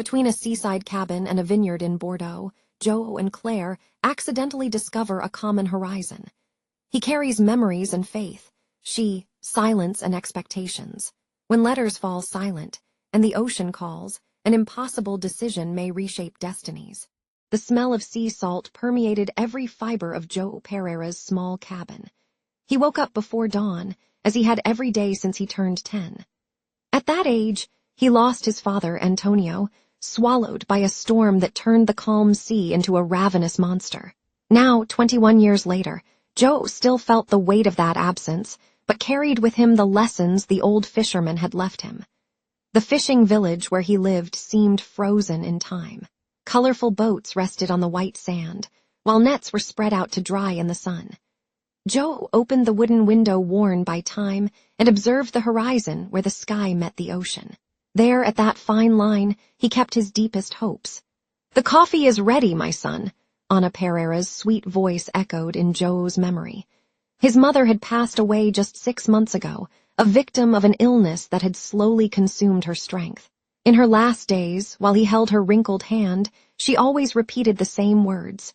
Between a seaside cabin and a vineyard in Bordeaux, Joe and Claire accidentally discover a common horizon. He carries memories and faith, she, silence and expectations. When letters fall silent, and the ocean calls, an impossible decision may reshape destinies. The smell of sea salt permeated every fiber of Joe Pereira's small cabin. He woke up before dawn, as he had every day since he turned 10. At that age, he lost his father, Antonio, swallowed by a storm that turned the calm sea into a ravenous monster. Now, 21 years later, Joe still felt the weight of that absence, but carried with him the lessons the old fisherman had left him. The fishing village where he lived seemed frozen in time. Colorful boats rested on the white sand, while nets were spread out to dry in the sun. Joe opened the wooden window worn by time and observed the horizon where the sky met the ocean. There, at that fine line, he kept his deepest hopes. "The coffee is ready, my son," Ana Pereira's sweet voice echoed in Joe's memory. His mother had passed away just 6 months ago, a victim of an illness that had slowly consumed her strength. In her last days, while he held her wrinkled hand, she always repeated the same words.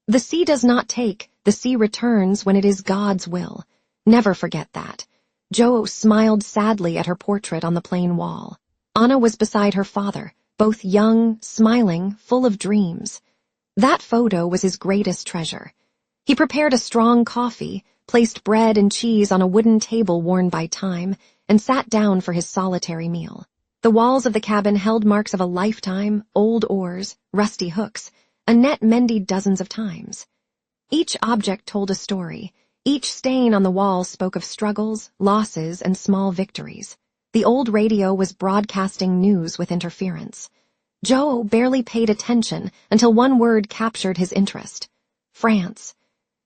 "The sea does not take, the sea returns when it is God's will. Never forget that." Joe smiled sadly at her portrait on the plain wall. Anna was beside her father, both young, smiling, full of dreams. That photo was his greatest treasure. He prepared a strong coffee, placed bread and cheese on a wooden table worn by time, and sat down for his solitary meal. The walls of the cabin held marks of a lifetime, old oars, rusty hooks, a net mended dozens of times. Each object told a story. Each stain on the wall spoke of struggles, losses, and small victories. The old radio was broadcasting news with interference. Joe barely paid attention until one word captured his interest: France.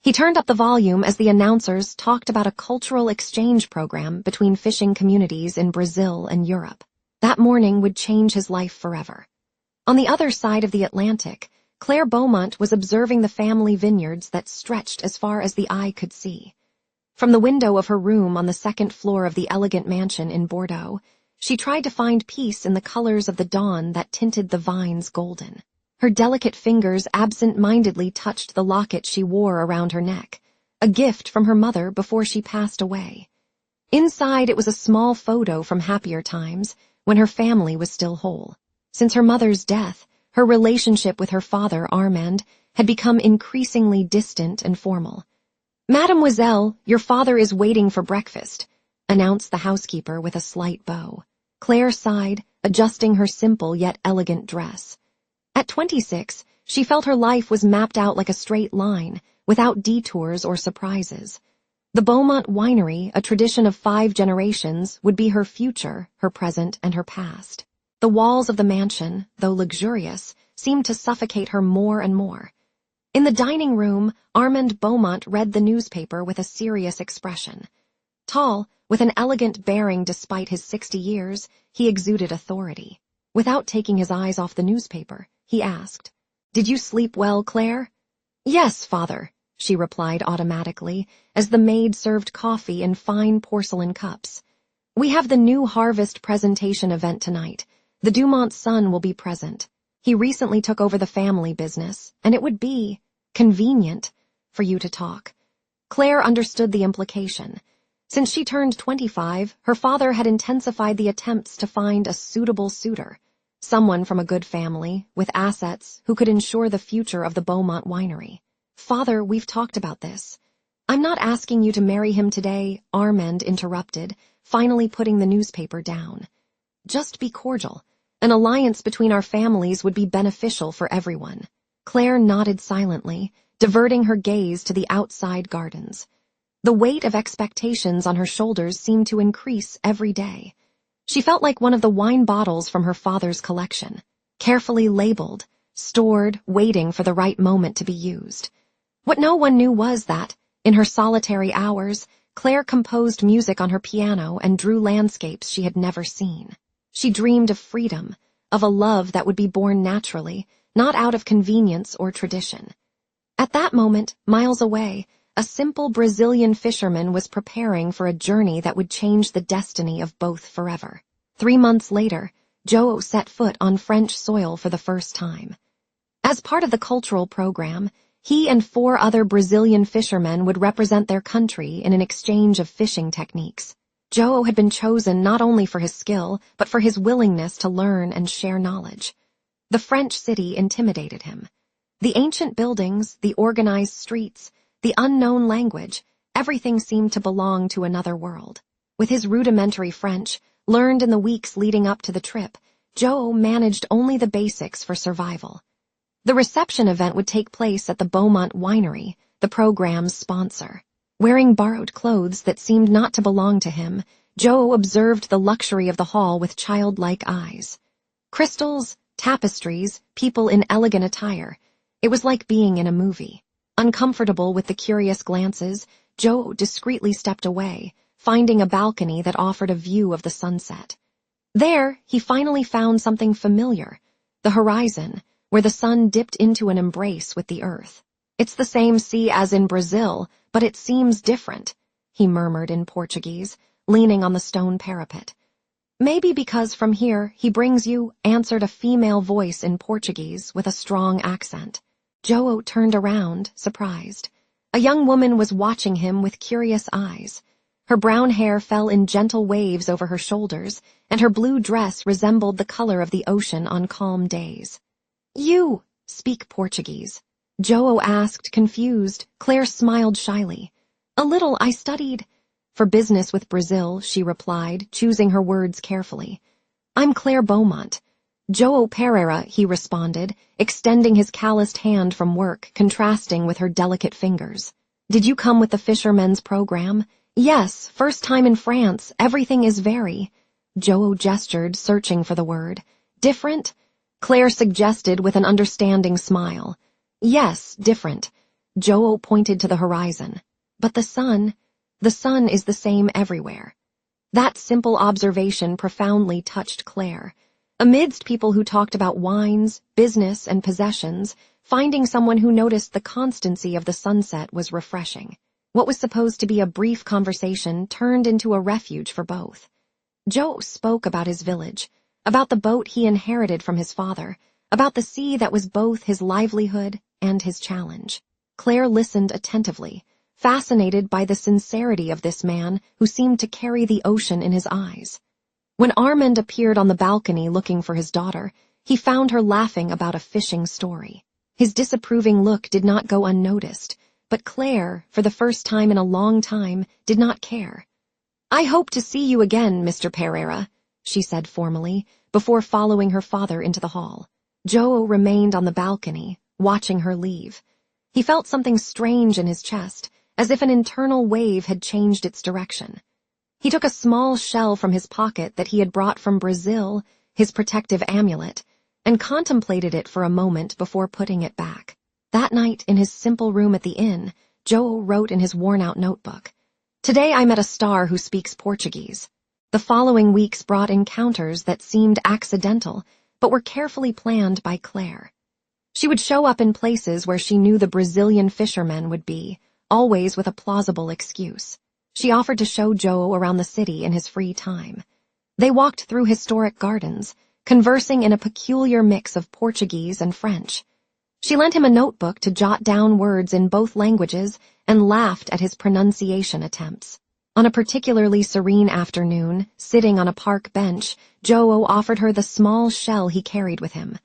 He turned up the volume as the announcers talked about a cultural exchange program between fishing communities in Brazil and Europe. That morning would change his life forever. On the other side of the Atlantic, Claire Beaumont was observing the family vineyards that stretched as far as the eye could see. From the window of her room on the second floor of the elegant mansion in Bordeaux, she tried to find peace in the colors of the dawn that tinted the vines golden. Her delicate fingers absent-mindedly touched the locket she wore around her neck, a gift from her mother before she passed away. Inside it was a small photo from happier times, when her family was still whole. Since her mother's death, her relationship with her father, Armand, had become increasingly distant and formal. "Mademoiselle, your father is waiting for breakfast," announced the housekeeper with a slight bow. Claire sighed, adjusting her simple yet elegant dress. At 26, she felt her life was mapped out like a straight line, without detours or surprises. The Beaumont Winery, a tradition of 5 generations, would be her future, her present, and her past. The walls of the mansion, though luxurious, seemed to suffocate her more and more. In the dining room, Armand Beaumont read the newspaper with a serious expression. Tall, with an elegant bearing despite his 60 years, he exuded authority. Without taking his eyes off the newspaper, he asked, "Did you sleep well, Claire?" "Yes, father," she replied automatically, as the maid served coffee in fine porcelain cups. "We have the new harvest presentation event tonight. The Dumont's son will be present. He recently took over the family business, and it would be convenient for you to talk." Claire understood the implication. Since she turned 25, her father had intensified the attempts to find a suitable suitor, someone from a good family, with assets, who could ensure the future of the Beaumont Winery. "Father, we've talked about this. I'm not asking you to marry him today," Armand interrupted, finally putting the newspaper down. "Just be cordial. An alliance between our families would be beneficial for everyone." Claire nodded silently, diverting her gaze to the outside gardens. The weight of expectations on her shoulders seemed to increase every day. She felt like one of the wine bottles from her father's collection, carefully labeled, stored, waiting for the right moment to be used. What no one knew was that, in her solitary hours, Claire composed music on her piano and drew landscapes she had never seen. She dreamed of freedom, of a love that would be born naturally, not out of convenience or tradition. At that moment, miles away, a simple Brazilian fisherman was preparing for a journey that would change the destiny of both forever. 3 months later, Joe set foot on French soil for the first time. As part of the cultural program, he and 4 other Brazilian fishermen would represent their country in an exchange of fishing techniques. Joe had been chosen not only for his skill, but for his willingness to learn and share knowledge. The French city intimidated him. The ancient buildings, the organized streets, the unknown language, everything seemed to belong to another world. With his rudimentary French, learned in the weeks leading up to the trip, Joe managed only the basics for survival. The reception event would take place at the Beaumont Winery, the program's sponsor. Wearing borrowed clothes that seemed not to belong to him, Joe observed the luxury of the hall with childlike eyes. Crystals, tapestries, people in elegant attire. It was like being in a movie. Uncomfortable with the curious glances, Joe discreetly stepped away, finding a balcony that offered a view of the sunset. There, he finally found something familiar, the horizon, where the sun dipped into an embrace with the earth. "It's the same sea as in Brazil, but it seems different," he murmured in Portuguese, leaning on the stone parapet. "Maybe because from here he brings you," answered a female voice in Portuguese with a strong accent. Joe turned around, surprised. A young woman was watching him with curious eyes. Her brown hair fell in gentle waves over her shoulders, and her blue dress resembled the color of the ocean on calm days. "You speak Portuguese?" Joe asked, confused. Claire smiled shyly. "A little. I studied for business with Brazil," she replied, choosing her words carefully. "I'm Claire Beaumont." "Joe Pereira," he responded, extending his calloused hand from work, contrasting with her delicate fingers. "Did you come with the Fisherman's program?" "Yes, first time in France. Everything is very—" Joe gestured, searching for the word. "Different?" Claire suggested with an understanding smile. "Yes, different." Joe pointed to the horizon. "But the sun is the same everywhere." That simple observation profoundly touched Claire. Amidst people who talked about wines, business, and possessions, finding someone who noticed the constancy of the sunset was refreshing. What was supposed to be a brief conversation turned into a refuge for both. Joe spoke about his village, about the boat he inherited from his father, about the sea that was both his livelihood and his challenge. Claire listened attentively, fascinated by the sincerity of this man who seemed to carry the ocean in his eyes. When Armand appeared on the balcony looking for his daughter, he found her laughing about a fishing story. His disapproving look did not go unnoticed, but Claire, for the first time in a long time, did not care. "I hope to see you again, Mr. Pereira," she said formally, before following her father into the hall. Joe remained on the balcony, watching her leave. He felt something strange in his chest, as if an internal wave had changed its direction. He took a small shell from his pocket that he had brought from Brazil, his protective amulet, and contemplated it for a moment before putting it back. That night, in his simple room at the inn, Joe wrote in his worn-out notebook, "Today I met a star who speaks Portuguese." The following weeks brought encounters that seemed accidental, but were carefully planned by Claire. She would show up in places where she knew the Brazilian fishermen would be, always with a plausible excuse. She offered to show Joe around the city in his free time. They walked through historic gardens, conversing in a peculiar mix of Portuguese and French. She lent him a notebook to jot down words in both languages and laughed at his pronunciation attempts. On a particularly serene afternoon, sitting on a park bench, Joe offered her the small shell he carried with him.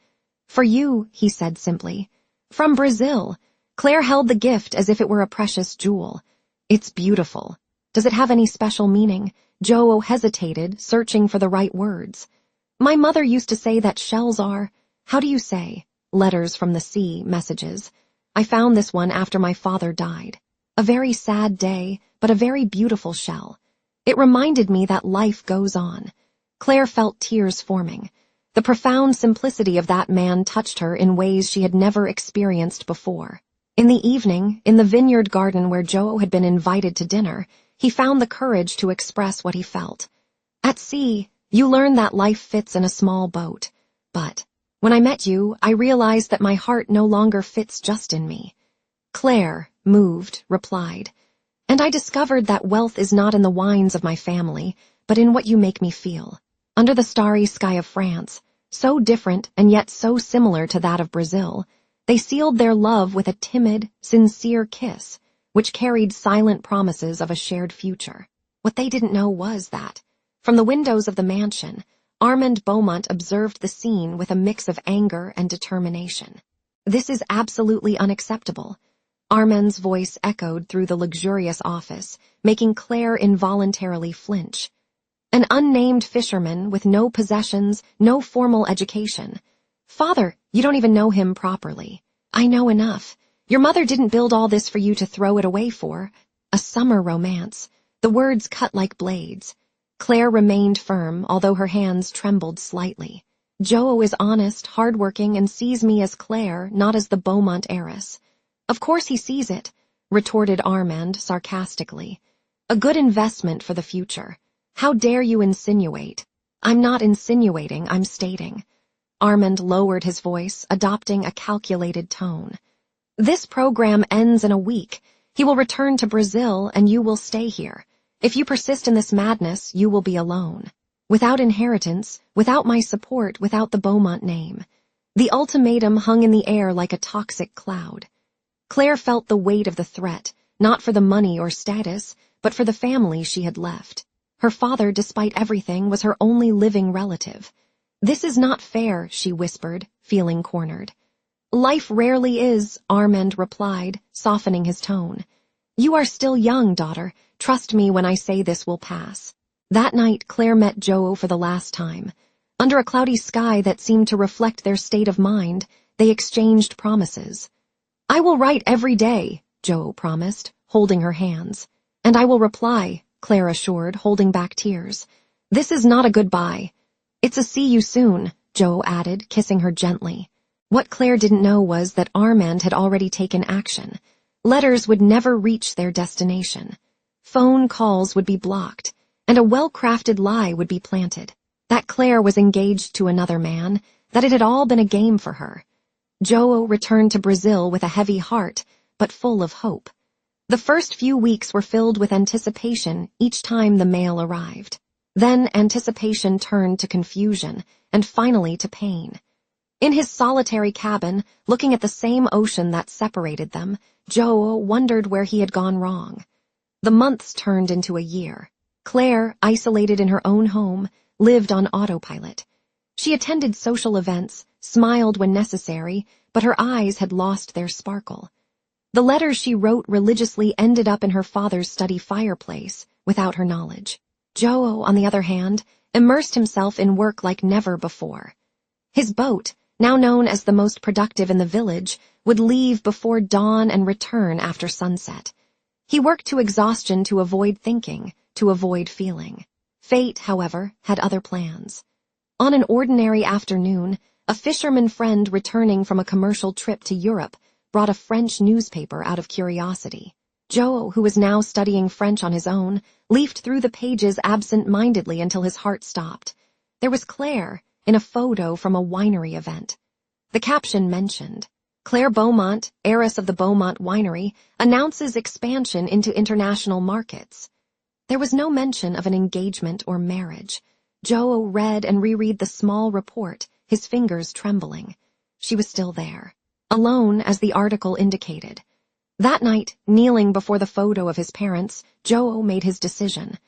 "For you," he said simply. "From Brazil." Claire held the gift as if it were a precious jewel. "It's beautiful. Does it have any special meaning?" Joe hesitated, searching for the right words. "My mother used to say that shells are, how do you say, letters from the sea, messages. I found this one after my father died. A very sad day, but a very beautiful shell. It reminded me that life goes on." Claire felt tears forming. The profound simplicity of that man touched her in ways she had never experienced before. In the evening, in the vineyard garden where Joe had been invited to dinner, he found the courage to express what he felt. "At sea, you learn that life fits in a small boat. But when I met you, I realized that my heart no longer fits just in me." Claire, moved, replied, "And I discovered that wealth is not in the wines of my family, but in what you make me feel. Under the starry sky of France, so different and yet so similar to that of Brazil, they sealed their love with a timid, sincere kiss, which carried silent promises of a shared future. What they didn't know was that, from the windows of the mansion, Armand Beaumont observed the scene with a mix of anger and determination. "This is absolutely unacceptable." Armand's voice echoed through the luxurious office, making Claire involuntarily flinch. "An unnamed fisherman with no possessions, no formal education. Father, you don't even know him properly." "I know enough. Your mother didn't build all this for you to throw it away for. A summer romance." The words cut like blades. Claire remained firm, although her hands trembled slightly. "Joe is honest, hardworking, and sees me as Claire, not as the Beaumont heiress." "Of course he sees it," retorted Armand sarcastically. "A good investment for the future. How dare you insinuate?" "I'm not insinuating, I'm stating." Armand lowered his voice, adopting a calculated tone. "This program ends in a week. He will return to Brazil, and you will stay here. If you persist in this madness, you will be alone. Without inheritance, without my support, without the Beaumont name." The ultimatum hung in the air like a toxic cloud. Claire felt the weight of the threat, not for the money or status, but for the family she had left. Her father, despite everything, was her only living relative. "This is not fair," she whispered, feeling cornered. "Life rarely is," Armand replied, softening his tone. "You are still young, daughter. Trust me when I say this will pass." That night, Claire met Joe for the last time. Under a cloudy sky that seemed to reflect their state of mind, they exchanged promises. "I will write every day," Joe promised, holding her hands. "And I will reply," Claire assured, holding back tears. "This is not a goodbye." "It's a see you soon," Joe added, kissing her gently. What Claire didn't know was that Armand had already taken action. Letters would never reach their destination. Phone calls would be blocked, and a well-crafted lie would be planted. That Claire was engaged to another man, that it had all been a game for her. Joe returned to Brazil with a heavy heart, but full of hope. The first few weeks were filled with anticipation each time the mail arrived. Then anticipation turned to confusion, and finally to pain. In his solitary cabin, looking at the same ocean that separated them, Joe wondered where he had gone wrong. The months turned into a year. Claire, isolated in her own home, lived on autopilot. She attended social events, smiled when necessary, but her eyes had lost their sparkle. The letters she wrote religiously ended up in her father's study fireplace, without her knowledge. Joe, on the other hand, immersed himself in work like never before. His boat, now known as the most productive in the village, would leave before dawn and return after sunset. He worked to exhaustion to avoid thinking, to avoid feeling. Fate, however, had other plans. On an ordinary afternoon, a fisherman friend returning from a commercial trip to Europe brought a French newspaper out of curiosity. Joe, who was now studying French on his own, leafed through the pages absent-mindedly until his heart stopped. There was Claire, in a photo from a winery event. The caption mentioned, "Claire Beaumont, heiress of the Beaumont winery, announces expansion into international markets." There was no mention of an engagement or marriage. Joe read and reread the small report, his fingers trembling. She was still there, alone as the article indicated. That night, kneeling before the photo of his parents, Joe made his decision.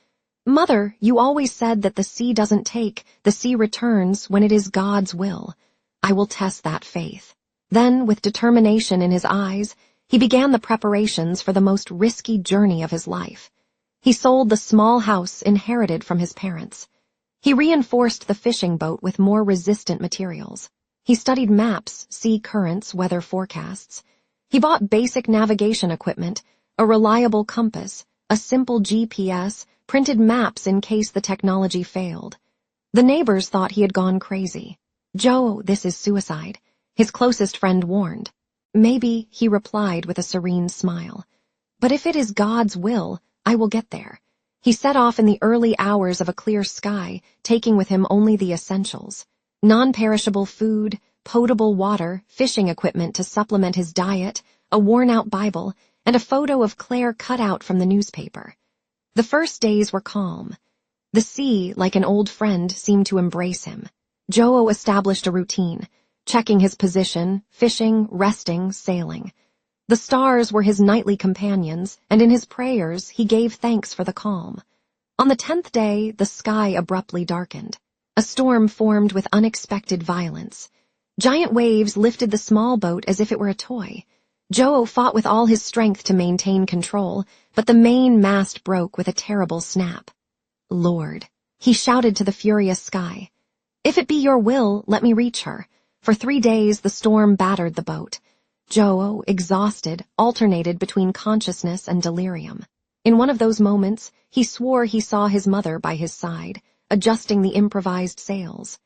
"Mother, you always said that the sea doesn't take, the sea returns when it is God's will. I will test that faith." Then, with determination in his eyes, he began the preparations for the most risky journey of his life. He sold the small house inherited from his parents. He reinforced the fishing boat with more resistant materials. He studied maps, sea currents, weather forecasts. He bought basic navigation equipment, a reliable compass, a simple GPS, printed maps in case the technology failed. The neighbors thought he had gone crazy. "Joe, this is suicide," his closest friend warned. "Maybe," he replied with a serene smile. "But if it is God's will, I will get there." He set off in the early hours of a clear sky, taking with him only the essentials: non-perishable food, potable water, fishing equipment to supplement his diet, a worn-out Bible, and a photo of Claire cut out from the newspaper. The first days were calm. The sea, like an old friend, seemed to embrace him. Joe established a routine, checking his position, fishing, resting, sailing. The stars were his nightly companions, and in his prayers he gave thanks for the calm. On the 10th day, the sky abruptly darkened. A storm formed with unexpected violence. Giant waves lifted the small boat as if it were a toy. Joe fought with all his strength to maintain control, but the main mast broke with a terrible snap. Lord, he shouted to the furious sky. If it be your will, let me reach her. For 3 days the storm battered the boat. Joe, exhausted, alternated between consciousness and delirium. In one of those moments, he swore he saw his mother by his side, adjusting the improvised sails.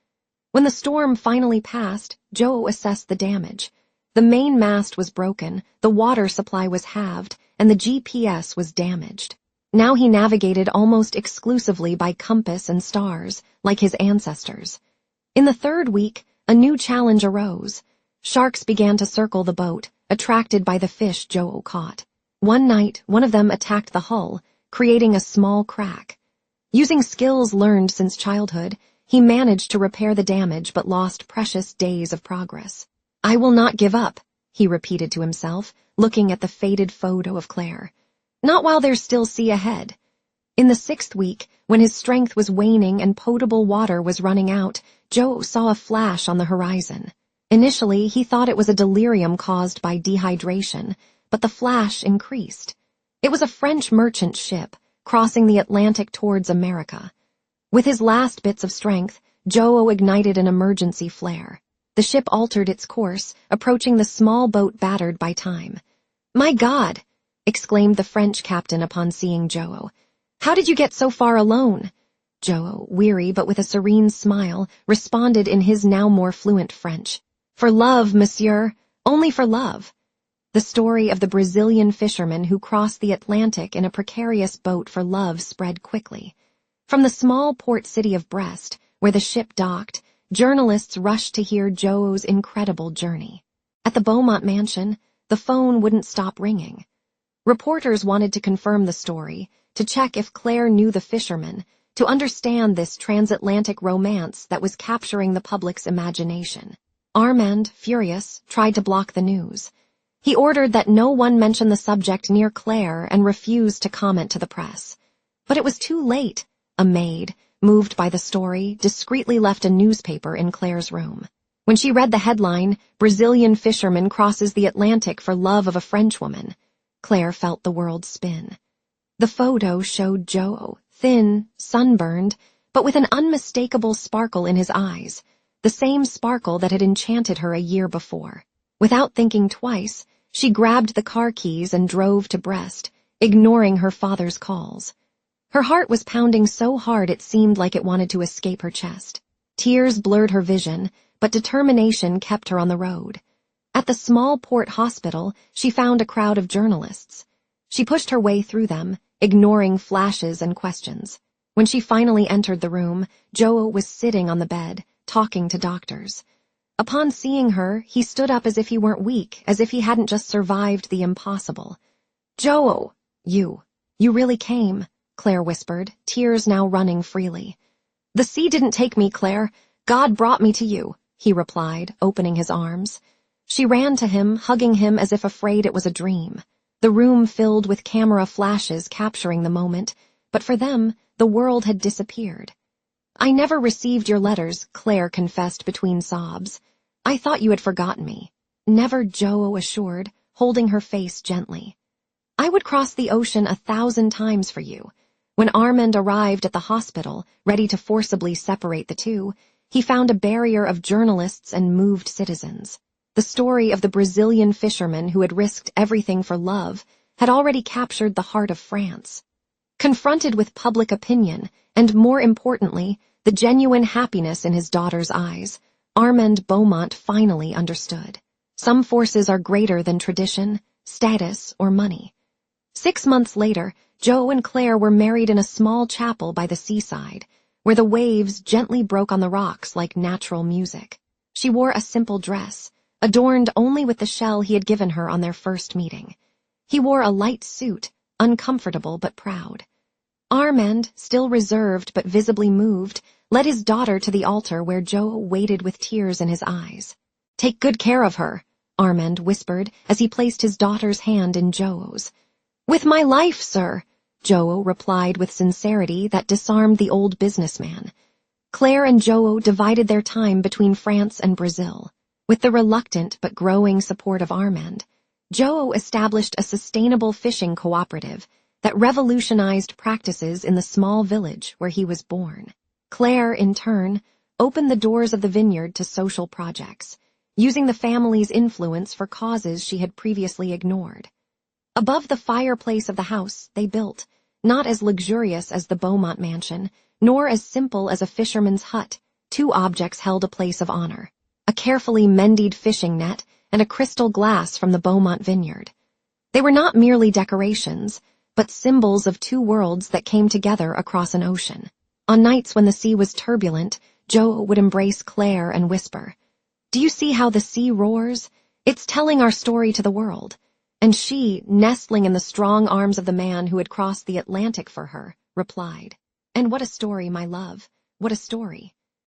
When the storm finally passed, Joe assessed the damage. The main mast was broken, the water supply was halved, and the GPS was damaged. Now he navigated almost exclusively by compass and stars, like his ancestors. In the 3rd week, a new challenge arose. Sharks began to circle the boat, attracted by the fish Joe caught. One night, one of them attacked the hull, creating a small crack. Using skills learned since childhood, he managed to repair the damage but lost precious days of progress. I will not give up, he repeated to himself, looking at the faded photo of Claire. Not while there's still sea ahead. In the 6th week, when his strength was waning and potable water was running out, Joe saw a flash on the horizon. Initially, he thought it was a delirium caused by dehydration, but the flash increased. It was a French merchant ship, crossing the Atlantic towards America. With his last bits of strength, Joe ignited an emergency flare. The ship altered its course, approaching the small boat battered by time. "My God!" exclaimed the French captain upon seeing Joe. "How did you get so far alone?" Joe, weary but with a serene smile, responded in his now more fluent French. "For love, monsieur, only for love." The story of the Brazilian fisherman who crossed the Atlantic in a precarious boat for love spread quickly. From the small port city of Brest, where the ship docked, journalists rushed to hear Joe's incredible journey. At the Beaumont mansion, the phone wouldn't stop ringing. Reporters wanted to confirm the story, to check if Claire knew the fisherman, to understand this transatlantic romance that was capturing the public's imagination. Armand, furious, tried to block the news. He ordered that no one mention the subject near Claire and refused to comment to the press. But it was too late. A maid, moved by the story, discreetly left a newspaper in Claire's room. When she read the headline, "Brazilian Fisherman Crosses the Atlantic for Love of a Frenchwoman," Claire felt the world spin. The photo showed Joe, thin, sunburned, but with an unmistakable sparkle in his eyes, the same sparkle that had enchanted her a year before. Without thinking twice, she grabbed the car keys and drove to Brest, ignoring her father's calls. Her heart was pounding so hard it seemed like it wanted to escape her chest. Tears blurred her vision, but determination kept her on the road. At the small port hospital, she found a crowd of journalists. She pushed her way through them, ignoring flashes and questions. When she finally entered the room, Joe was sitting on the bed, talking to doctors. Upon seeing her, he stood up as if he weren't weak, as if he hadn't just survived the impossible. "Joe, you really came," Claire whispered, tears now running freely. "The sea didn't take me, Claire. God brought me to you," he replied, opening his arms. She ran to him, hugging him as if afraid it was a dream. The room filled with camera flashes capturing the moment, but for them, the world had disappeared. "I never received your letters," Claire confessed between sobs. "I thought you had forgotten me." "Never," Joe assured, holding her face gently. "I would cross the ocean 1,000 times for you." When Armand arrived at the hospital, ready to forcibly separate the two, he found a barrier of journalists and moved citizens. The story of the Brazilian fisherman who had risked everything for love had already captured the heart of France. Confronted with public opinion, and more importantly, the genuine happiness in his daughter's eyes, Armand Beaumont finally understood. Some forces are greater than tradition, status, or money. 6 months later, Joe and Claire were married in a small chapel by the seaside, where the waves gently broke on the rocks like natural music. She wore a simple dress, adorned only with the shell he had given her on their first meeting. He wore a light suit, uncomfortable but proud. Armand, still reserved but visibly moved, led his daughter to the altar where Joe waited with tears in his eyes. "Take good care of her," Armand whispered as he placed his daughter's hand in Joe's. "With my life, sir," Joe replied with sincerity that disarmed the old businessman. Claire and Joe divided their time between France and Brazil. With the reluctant but growing support of Armand, Joe established a sustainable fishing cooperative that revolutionized practices in the small village where he was born. Claire, in turn, opened the doors of the vineyard to social projects, using the family's influence for causes she had previously ignored. Above the fireplace of the house they built, not as luxurious as the Beaumont mansion, nor as simple as a fisherman's hut, two objects held a place of honor: a carefully mended fishing net and a crystal glass from the Beaumont vineyard. They were not merely decorations, but symbols of two worlds that came together across an ocean. On nights when the sea was turbulent, Joe would embrace Claire and whisper, "Do you see how the sea roars? It's telling our story to the world." And she, nestling in the strong arms of the man who had crossed the Atlantic for her, replied, "And what a story, my love, what a story."